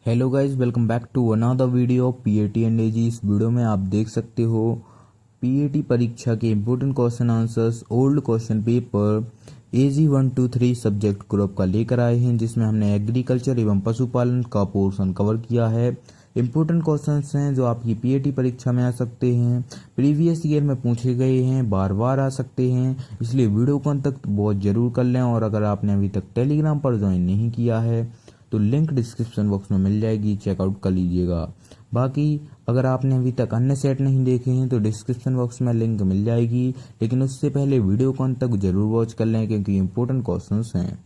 Hello guys, welcome back to another video of PAT and AG. इस video में आप देख सकते हो पीएटी परीक्षा के important question answers old question paper AG 1 2 3 subject group का लेकर आए हैं, जिसमें हमने एग्रीकल्चर एवं पशुपालन का पोर्शन कवर किया है। इम्पोर्टेंट क्वेश्चंस हैं जो आपकी पीएटी परीक्षा में आ सकते हैं, प्रीवियस ईयर में पूछे गए हैं, बार बार आ सकते हैं, इसलिए वीडियो को अंत तक बहुत जरूर कर लें। और अगर आपने अभी तक टेलीग्राम पर ज्वाइन नहीं किया है तो लिंक डिस्क्रिप्शन बॉक्स में मिल जाएगी, चेकआउट कर लीजिएगा। बाकी अगर आपने अभी तक अन्य सेट नहीं देखे हैं तो डिस्क्रिप्शन बॉक्स में लिंक मिल जाएगी, लेकिन उससे पहले वीडियो को अंत तक जरूर वॉच कर लें क्योंकि इंपॉर्टेंट क्वेश्चंस हैं।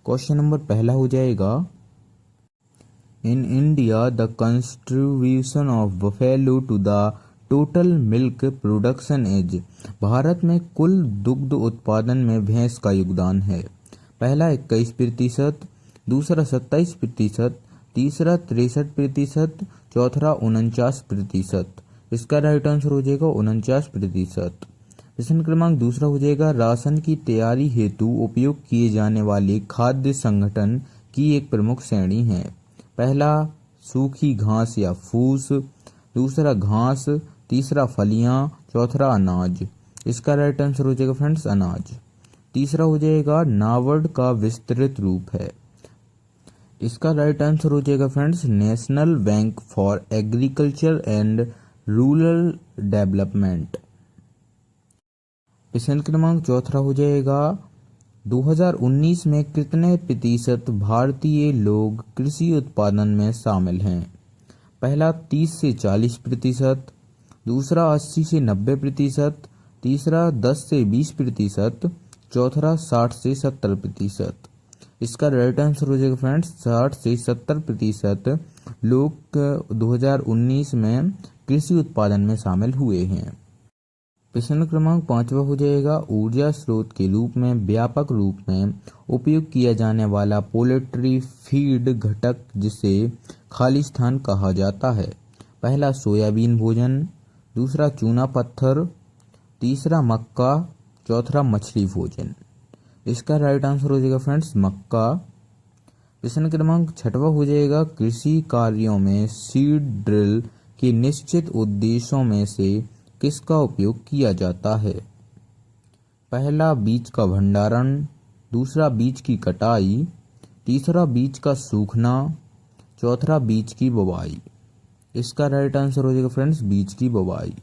क्वेश्चन नंबर पहला हो जाएगा, in India the contribution of buffalo to the total milk production is. Bharat में कुल दुग्ध उत्पादन में भैंस का योगदान है। पहला 21%, दूसरा 27%, तीसरा 63%, चौथा 49%। इसका राइट आंसर हो जाएगा 49%। प्रश्न क्रमांक दूसरा हो जाएगा, राशन की तैयारी हेतु उपयोग किए जाने वाले खाद्य संगठन की एक प्रमुख श्रेणी है। पहला सूखी घास या फूस, दूसरा घास, तीसरा फलियां, चौथा अनाज। इसका राइट आंसर हो जाएगा फ्रेंड्स अनाज। तीसरा हो जाएगा, नाबार्ड का विस्तृत रूप है। इसका राइट आंसर हो जाएगा friends national bank for agriculture and rural development. प्रश्न क्रमांक चौथा हो जाएगा, 2019 में कितने प्रतिशत भारतीय लोग कृषि उत्पादन में शामिल हैं। पहला 30 से 40%, दूसरा 80 से 90%, तीसरा 10 से 20%, चौथा 60 से 70%। इसका राइट आंसर हो जाएगा फ्रेंड्स 60 से 70% लोग 2019 में कृषि उत्पादन में शामिल हुए हैं। प्रश्न क्रमांक पांचवा हो जाएगा, ऊर्जा स्रोत के रूप में व्यापक रूप में उपयोग किया जाने वाला पोल्ट्री फीड घटक जिसे खालिस्तान कहा जाता है। पहला सोयाबीन भोजन, दूसरा चूना पत्थर, तीसरा मक्का, चौथा मछली भोजन। इसका राइट आंसर हो जाएगा फ्रेंड्स मक्का। प्रश्न क्रमांक छठवा हो जाएगा, कृषि कार्यों में सीड ड्रिल के निश्चित उद्देश्यों में से किसका उपयोग किया जाता है। पहला बीज का भंडारण, दूसरा बीज की कटाई, तीसरा बीज का सूखना, चौथा बीज की बुवाई। इसका राइट आंसर हो जाएगा फ्रेंड्स बीज की बुवाई।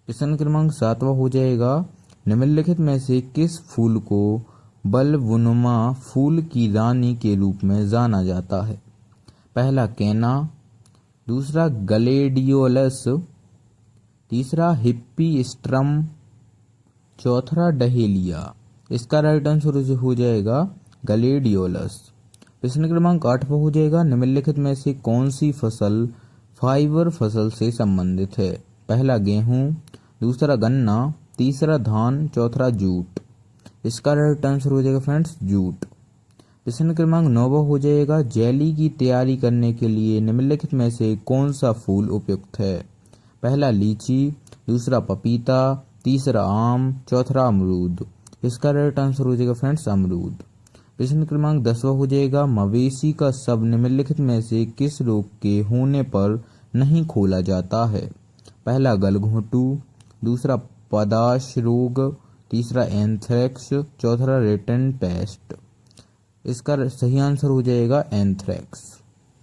प्रश्न क्रमांक सातवा हो जाएगा, निम्नलिखित में से किस फूल को बल्बनुमा फूल की रानी के रूप में जाना जाता है। पहला कैना, दूसरा ग्लेडियोलस, तीसरा हिप्पीस्ट्रम, चौथा डहेलिया। इसका राइट आंसर हो जाएगा ग्लेडियोलस। प्रश्न क्रमांक 8 हो जाएगा, निम्नलिखित में से कौन सी फसल फाइबर फसल से संबंधित है। पहला गेहूं, दूसरा गन्ना, तीसरा धान, चौथा जूट। इसका राइट आंसर हो जाएगा फ्रेंड्स जूट। प्रश्न क्रमांक 9 हो जाएगा, जेली की तैयारी करने के लिए निम्नलिखित में से कौन सा फूल उपयुक्त है। पहला लीची, दूसरा पपीता, तीसरा आम, चौथा अमरूद। इसका राइट आंसर हो जाएगा फ्रेंड्स अमरूद। प्रश्न क्रमांक 10 हो जाएगा, मवेशी का शव निम्नलिखित में से किस रोग के होने पर नहीं खोला जाता है। पहला गलघोंटू, दूसरा पदाश रोग, तीसरा एंथ्रेक्स, चौथा रेटन पेस्ट। इसका सही आंसर हो जाएगा एंथ्रेक्स।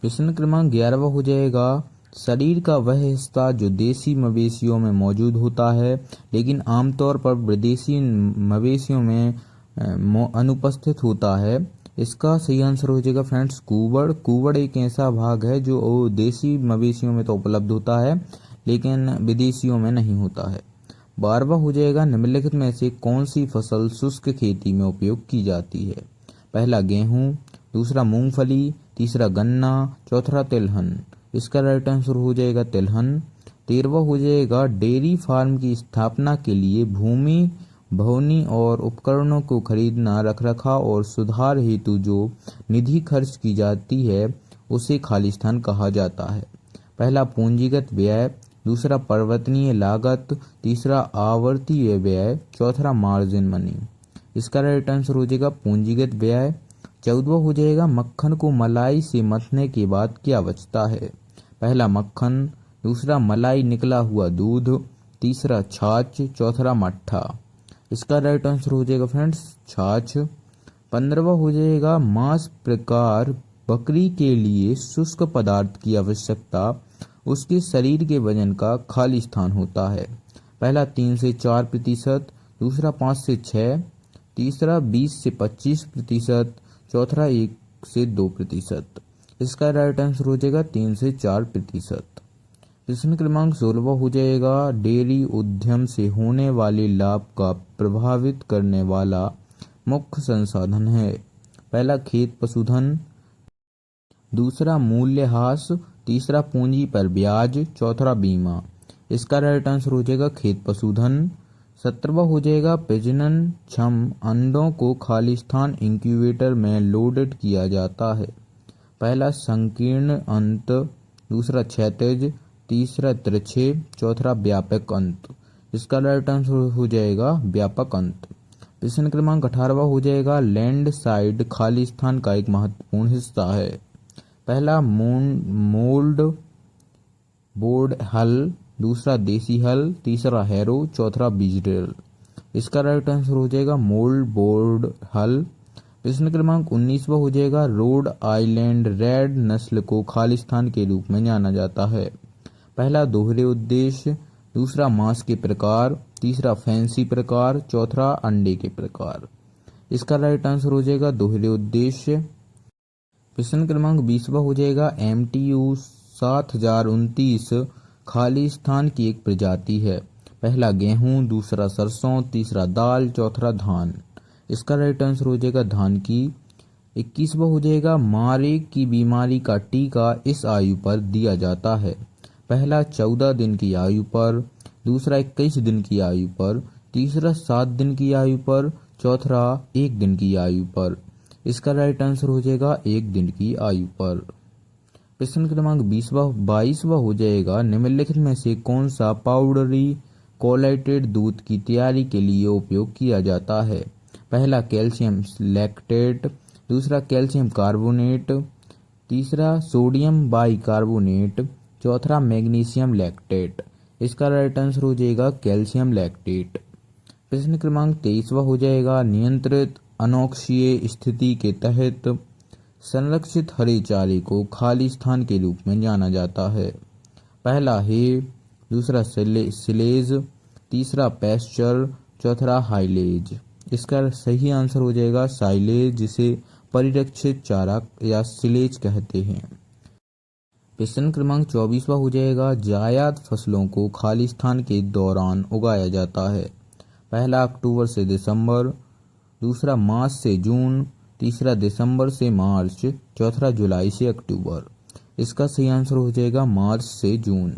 प्रश्न क्रमांक 11 हो जाएगा, शरीर का वह हिस्सा जो देसी मवेशियों में मौजूद होता है लेकिन आमतौर पर विदेशी मवेशियों में अनुपस्थित होता है। इसका सही आंसर हो जाएगा फ्रेंड्स कूबड़। कूबड़ एक ऐसा भाग है जो देसी मवेशियों में तो उपलब्ध होता है लेकिन विदेशियों में नहीं होता है। 12वां हो जाएगा, निम्नलिखित में से कौन सी फसल शुष्क खेती में उपयोग की जाती है। पहला गेहूं, दूसरा मूंगफली, तीसरा गन्ना, चौथा तिलहन। इसका राइट आंसर हो जाएगा तिलहन। 13वां हो जाएगा, डेयरी फार्म की स्थापना के लिए भूमि, भवनी और उपकरणों को खरीदना, रखरखाव और सुधार हेतु जो निधि खर्च की जाती है उसे खालिस्तान कहा जाता है। पहला पूंजीगत व्यय, दूसरा परिवर्तनीय लागत, तीसरा आवर्ती व्यय, चौथा मार्जिन मनी। इसका राइट आंसर हो जाएगा पूंजीगत व्यय। 14वां हो जाएगा मक्खन को मलाई से मथने के बाद क्या बचता है। पहला मक्खन, दूसरा मलाई निकला हुआ दूध, तीसरा छाछ, चौथा मट्ठा। इसका राइट आंसर हो जाएगा फ्रेंड्स छाछ। 15वां हो जाएगा मांस प्रकार बकरी के लिए शुष्क पदार्थ की आवश्यकता उसके शरीर के वजन का खाली स्थान होता है। पहला 3 से 4%, दूसरा 5 से 6, तीसरा 20 से 25%, चौथा 1 से 2%। इसका राइट आंसर हो जाएगा 3 से 4%। प्रश्न क्रमांक 16 हो जाएगा डेयरी उद्यम से होने वाले लाभ का प्रभावित करने वाला मुख्य संसाधन है। पहला खेत पशुधन, दूसरा मूल्यह्रास, तीसरा पूंजी पर ब्याज, चौथा बीमा। इसका राइट आंसर हो जाएगा खेत पशुधन। 17वां हो जाएगा प्रजनन क्षम अंडों को खाली स्थान इंक्यूबेटर में लोडेड किया जाता है। पहला संकीर्ण अंत, दूसरा क्षैतिज, तीसरा तिरछे, चौथा व्यापक अंत। इसका राइट आंसर हो जाएगा व्यापक अंत। प्रश्न क्रमांक 18वां हो जाएगा लैंड साइड खाली स्थान का एक महत्वपूर्ण हिस्सा है। पहला मोल्ड बोर्ड हल, दूसरा देसी हल, तीसरा हैरो, चौथा बीज ड्रिल। इसका राइट आंसर हो जाएगा मोल्ड बोर्ड हल। प्रश्न क्रमांक 19वां हो जाएगा रोड आइलैंड रेड नस्ल को खालिस्तान के रूप में जाना जाता है। पहला दोहरे उद्देश्य, दूसरा मांस के प्रकार, तीसरा फैंसी प्रकार, चौथा अंडे के प्रकार। इसका राइट आंसर हो जाएगा दोहरे उद्देश्य। प्रश्न क्रमांक 20वां हो जाएगा MTU 7029 खालिस्तान की एक प्रजाति है। पहला गेहूं, दूसरा सरसों, तीसरा दाल, चौथा धान। इसका राइट आंसर हो जाएगा धान की। 21वां हो जाएगा मारे की बीमारी का टीका इस आयु पर दिया जाता है। पहला 14 दिन की आयु पर, दूसरा 21 दिन की आयु पर, तीसरा 7 दिन की आयु पर, चौथा 1 दिन की आयु पर। इसका राइट आंसर हो जाएगा 1 दिन की आयु पर। प्रश्न क्रमांक 22वां हो जाएगा निम्नलिखित में से कौन सा पाउडरी कोलेटेड दूध की तैयारी के लिए उपयोग किया जाता है। पहला कैल्शियम लैक्टेट, दूसरा कैल्शियम कार्बोनेट, तीसरा सोडियम बाइकार्बोनेट, चौथा मैग्नीशियम लैक्टेट। इसका राइट आंसर हो जाएगा कैल्शियम लैक्टेट। प्रश्न क्रमांक 23वां हो जाएगा नियंत्रित अनोक्सीय स्थिति के तहत संरक्षित हरे चारे को खाली स्थान के रूप में जाना जाता है। पहला हे, दूसरा सिलेज, तीसरा पैस्चर, चौथा हाइलेज। इसका सही आंसर हो जाएगा साइलेज, जिसे परिरक्षित चारा या सिलेज कहते हैं। प्रश्न क्रमांक 24वां हो जाएगा जायद फसलों को खालिस्तान के दौरान उगाया जाता है। पहला अक्टूबर से दिसंबर, दूसरा मार्च से जून, तीसरा दिसंबर से मार्च, चौथा जुलाई से अक्टूबर। इसका सही आंसर हो जाएगा मार्च से जून।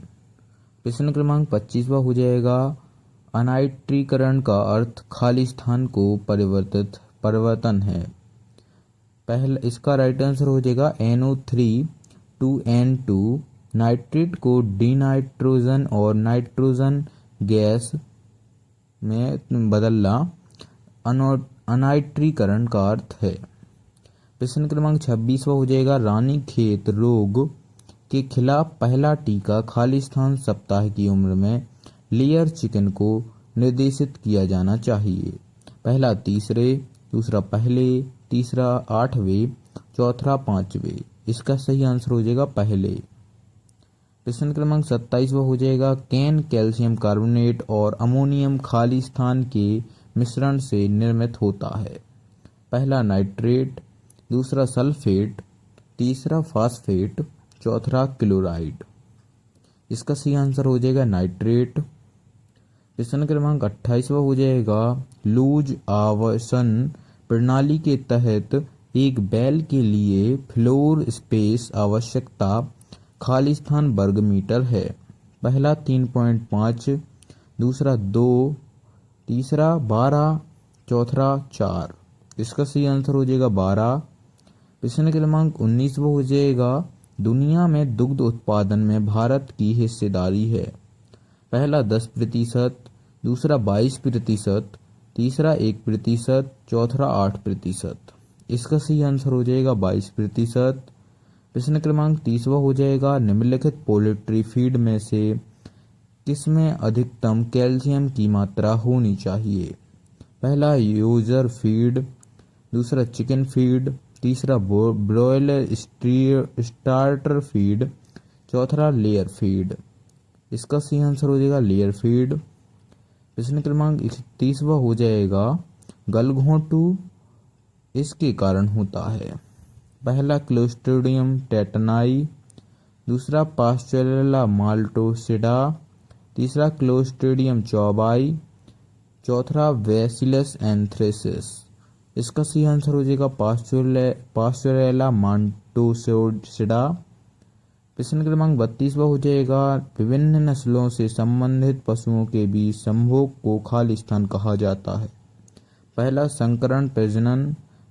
प्रश्न क्रमांक 25वां हो जाएगा अनाइट्रीकरण का अर्थ खालिस्तान को परिवर्तन है। पहला इसका राइट आंसर हो जाएगा NO3 to N2 नाइट्रेट को डीनाइट्रोजन और नाइट्रोजन गैस में बदलना अनाइट्रीकरण का अर्थ है। प्रश्न क्रमांक 26वां हो जाएगा रानीखेत रोग के खिलाफ पहला टीका खालिस्तान सप्ताह की उम्र में लेयर चिकन को निर्देशित किया जाना चाहिए। पहला तीसरे, दूसरा पहले, तीसरा 8वें, चौथा 5वें। इसका सही आंसर हो जाएगा पहले। प्रश्न क्रमांक 27वां हो जाएगा कैन कैल्शियम कार्बोनेट और अमोनियम खालिस्तान के मिश्रण से निर्मित होता है। पहला नाइट्रेट, दूसरा सल्फेट, तीसरा फास्फेट, चौथा क्लोराइड। इसका सही आंसर हो जाएगा नाइट्रेट। प्रश्न क्रमांक 28वां हो जाएगा लूज आवासन प्रणाली के तहत एक बैल के लिए फ्लोर स्पेस आवश्यकता खालिस्तान वर्ग मीटर है। पहला 3.5, दूसरा 2, तीसरा 12, चौथा 4। इसका सही आंसर हो जाएगा 12। प्रश्न क्रमांक 19वां हो जाएगा दुनिया में दुग्ध उत्पादन में भारत की हिस्सेदारी है। पहला 10%, दूसरा 22%, तीसरा 1%, चौथा 8%। इसका सही आंसर हो जाएगा 22%। प्रश्न क्रमांक 30वां हो जाएगा, निम्नलिखित पोल्ट्री फीड में से किसमें अधिकतम कैल्शियम की मात्रा होनी चाहिए? पहला यूजर फीड, दूसरा चिकन फीड, तीसरा ब्रॉयलर स्टार्टर फीड, चौथा लेयर फीड। इसका सही आंसर हो जाएगा लेयर फीड। प्रश्न क्रमांक 31वां हो जाएगा, गलघोंटू इसके कारण होता है? पहला क्लोस्ट्रिडियम टेटनाई, दूसरा पास्चुरेला माल्टोसिडा, तीसरा क्लोस्ट्रिडियम चौबाई, चौथा बैसिलस एंथ्रेसिस। इसका सही आंसर हो जाएगा पास्चुरेला माल्टोसिडा। प्रश्न क्रमांक 32वां हो जाएगा, विभिन्न नस्लों से संबंधित पशुओं के बीच संभोग को खालिस्तान कहा जाता है? पहला संकरण प्रजनन,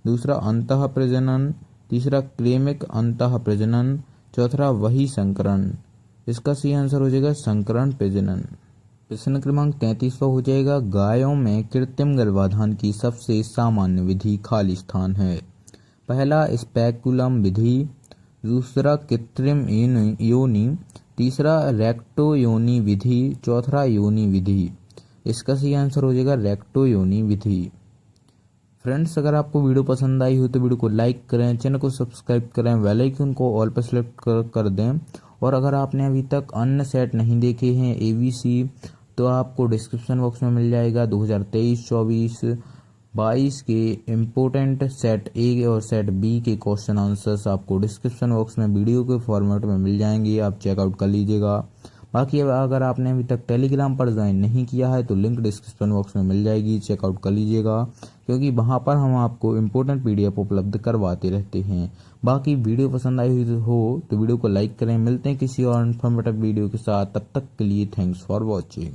दूसरा अंतः प्रजनन, तीसरा क्रमिक अंतः प्रजनन, चौथा वही संकरण। इसका सही आंसर हो जाएगा संकरण प्रजनन। प्रश्न क्रमांक 33वां हो जाएगा, गायों में कृत्रिम गर्भाधान की सबसे सामान्य विधि खालिस्तान है? पहला स्पेकुलम विधि, दूसरा कृत्रिम योनि, तीसरा रेक्टो योनि विधि, चौथा योनि विधि। इसका सही आंसर हो जाएगा रेक्टो योनि विधि। फ्रेंड्स, अगर आपको वीडियो पसंद आई हो तो वीडियो को लाइक करें, चैनल को सब्सक्राइब करें, बेल आइकन को ऑल पर सेलेक्ट कर दें। और अगर आपने अभी तक अन्य सेट नहीं देखे हैं ABC, तो आपको डिस्क्रिप्शन बॉक्स में मिल जाएगा 2023, 24, 22 के इम्पोर्टेंट सेट ए और सेट बी के क्वेश्चन आंसर्स आपको डिस्क्रिप्शन बॉक्स में वीडियो के फॉर्मेट में मिल जाएंगे, आप चेकआउट कर लीजिएगा। बाकी अगर आपने अभी तक टेलीग्राम पर ज्वाइन नहीं किया है तो लिंक डिस्क्रिप्शन बॉक्स में मिल जाएगी, चेकआउट कर लीजिएगा, क्योंकि वहां पर हम आपको इम्पोर्टेंट PDF उपलब्ध करवाते रहते हैं। बाकी वीडियो पसंद आई हो तो वीडियो को लाइक करें। मिलते हैं किसी और इन्फॉर्मेटिव वीडियो के साथ, तब तक के लिए थैंक्स फॉर वॉचिंग।